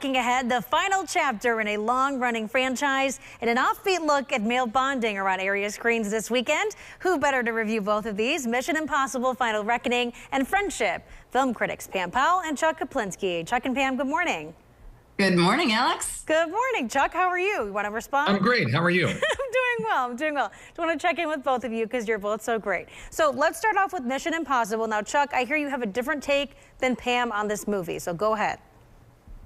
looking ahead, the final chapter in a long-running franchise and an offbeat look at male bonding around area screens this weekend. Who better to review both of these? Mission Impossible: Final Reckoning and Friendship. Film critics Pam Powell and Chuck Kaplinski. Chuck and Pam, good morning. Good morning, Alex. Good morning, Chuck. How are you? You want to respond? I'm great. How are you? I'm doing well. I'm doing well. Just want to check in with both of you because you're both so great. So let's start off with Mission Impossible. Now, Chuck, I hear you have a different take than Pam on this movie, so go ahead.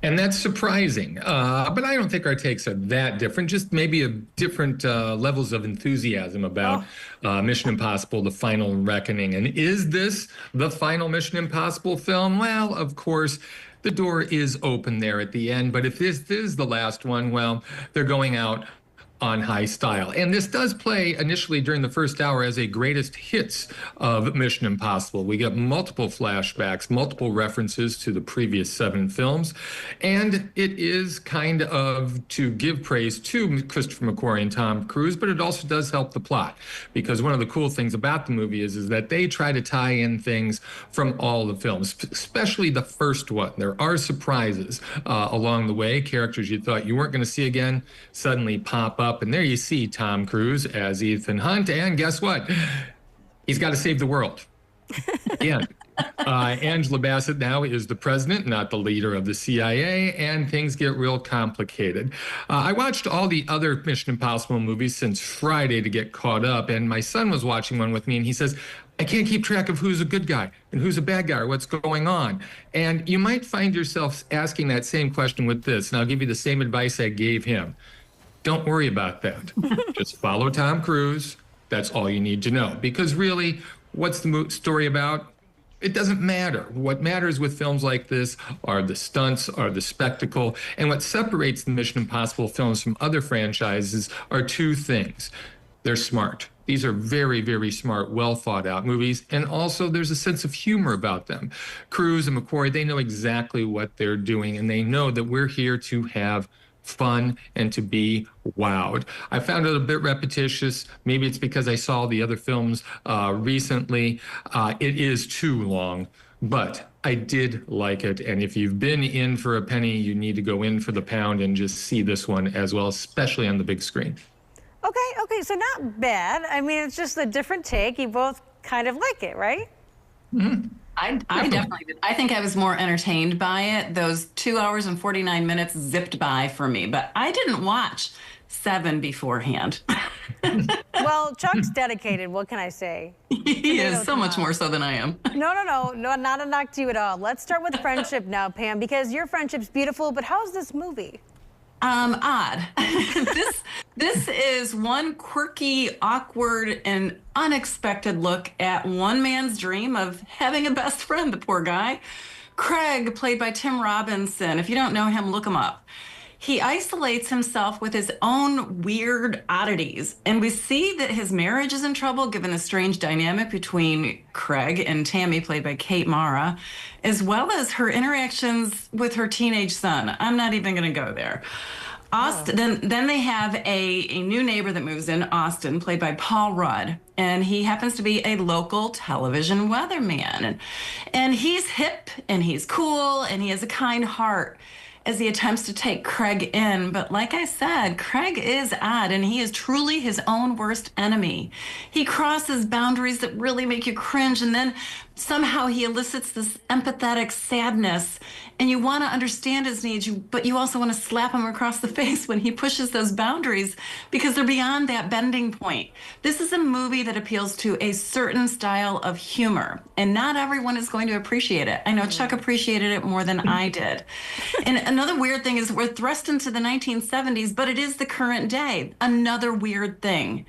And that's surprising, but I don't think our takes are that different, just maybe a different levels of enthusiasm about Mission Impossible: The Final Reckoning. And is this the final Mission Impossible film? Well, of course, the door is open there at the end, but if this is the last one, well, they're going out on high style. And this does play initially during the first hour as a greatest hits of Mission Impossible. We get multiple flashbacks, multiple references to the previous 7 films. And it is kind of to give praise to Christopher McQuarrie and Tom Cruise, but it also does help the plot. Because one of the cool things about the movie is that they try to tie in things from all the films, especially the first one. There are surprises along the way. Characters you thought you weren't going to see again suddenly pop up. And there you see Tom Cruise as Ethan Hunt, and guess what? He's got to save the world. Yeah. Angela Bassett now is the president, not the leader of the CIA, and things get real complicated. I watched all the other Mission Impossible movies since Friday to get caught up, and my son was watching one with me, and he says, I can't keep track of who's a good guy and who's a bad guy or what's going on. And you might find yourself asking that same question with this, and I'll give you the same advice I gave him. Don't worry about that. Just follow Tom Cruise. That's all you need to know. Because really, what's the story about? It doesn't matter. What matters with films like this are the stunts, are the spectacle. And what separates the Mission Impossible films from other franchises are 2 things. They're smart. These are very, very smart, well thought out movies. And also there's a sense of humor about them. Cruise and McQuarrie, they know exactly what they're doing. And they know that we're here to have fun and to be wowed. I found it a bit repetitious. Maybe it's because I saw the other films recently. It is too long, but I did like it. And if you've been in for a penny, you need to go in for the pound and just see this one as well, especially on the big screen. Okay, so not bad. I mean, it's just a different take. You both kind of like it, right? Mm-hmm. I definitely did. I think I was more entertained by it. Those 2 hours and 49 minutes zipped by for me, but I didn't watch 7 beforehand. Well, Chuck's dedicated. What can I say? He is so much more so than I am. No, not a knock to you at all. Let's start with friendship now, Pam, because your friendship's beautiful, but how's this movie? Odd. This is one quirky, awkward, and unexpected look at one man's dream of having a best friend, the poor guy. Craig, played by Tim Robinson. If you don't know him, look him up. He isolates himself with his own weird oddities, and we see that his marriage is in trouble given the strange dynamic between Craig and Tammy, played by Kate Mara, as well as her interactions with her teenage son. I'm not even going to go there. Austin, then they have a new neighbor that moves in, Austin, played by Paul Rudd, and he happens to be a local television weatherman. And he's hip, and he's cool, and he has a kind heart as he attempts to take Craig in. But like I said, Craig is odd, and he is truly his own worst enemy. He crosses boundaries that really make you cringe, and then somehow he elicits this empathetic sadness, and you want to understand his needs, but you also want to slap him across the face when he pushes those boundaries because they're beyond that bending point. This is a movie that appeals to a certain style of humor, and not everyone is going to appreciate it. I know Chuck appreciated it more than I did. And another weird thing is we're thrust into the 1970s, but it is the current day. Another weird thing.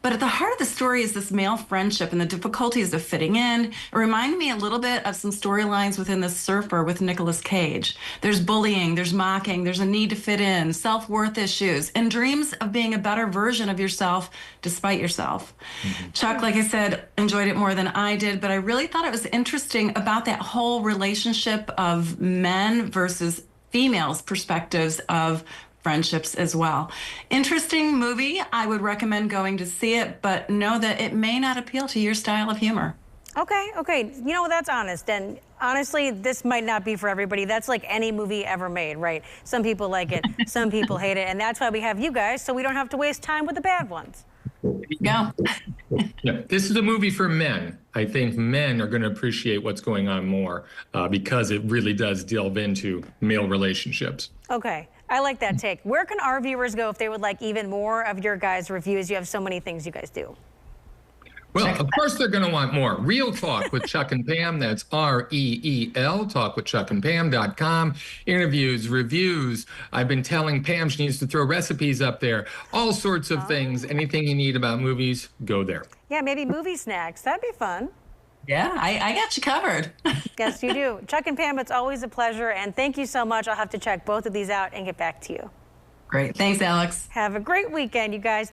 But at the heart of the story is this male friendship and the difficulties of fitting in. It reminded me a little bit of some storylines within The Surfer with Nicolas Cage. There's bullying, there's mocking, there's a need to fit in, self-worth issues, and dreams of being a better version of yourself despite yourself. Mm-hmm. Chuck, like I said, enjoyed it more than I did, but I really thought it was interesting about that whole relationship of men versus females' perspectives of friendships as well. Interesting movie. I would recommend going to see it, but know that it may not appeal to your style of humor. Okay. You know, that's honest. And honestly, this might not be for everybody. That's like any movie ever made, right? Some people like it, some people hate it, and that's why we have you guys, so we don't have to waste time with the bad ones. There you go. Yeah, this is a movie for men. I think men are going to appreciate what's going on more because it really does delve into male relationships. Okay, I like that take. Where can our viewers go if they would like even more of your guys' reviews? You have so many things you guys do. Well, of course they're going to want more. Real Talk with Chuck and Pam. That's REEL, talkwithchuckandpam.com. Interviews, reviews. I've been telling Pam she needs to throw recipes up there. All sorts of things. Anything you need about movies, go there. Yeah, maybe movie snacks. That'd be fun. Yeah, I got you covered. Yes, you do. Chuck and Pam, it's always a pleasure, and thank you so much. I'll have to check both of these out and get back to you. Great. Thanks, Alex. Have a great weekend, you guys.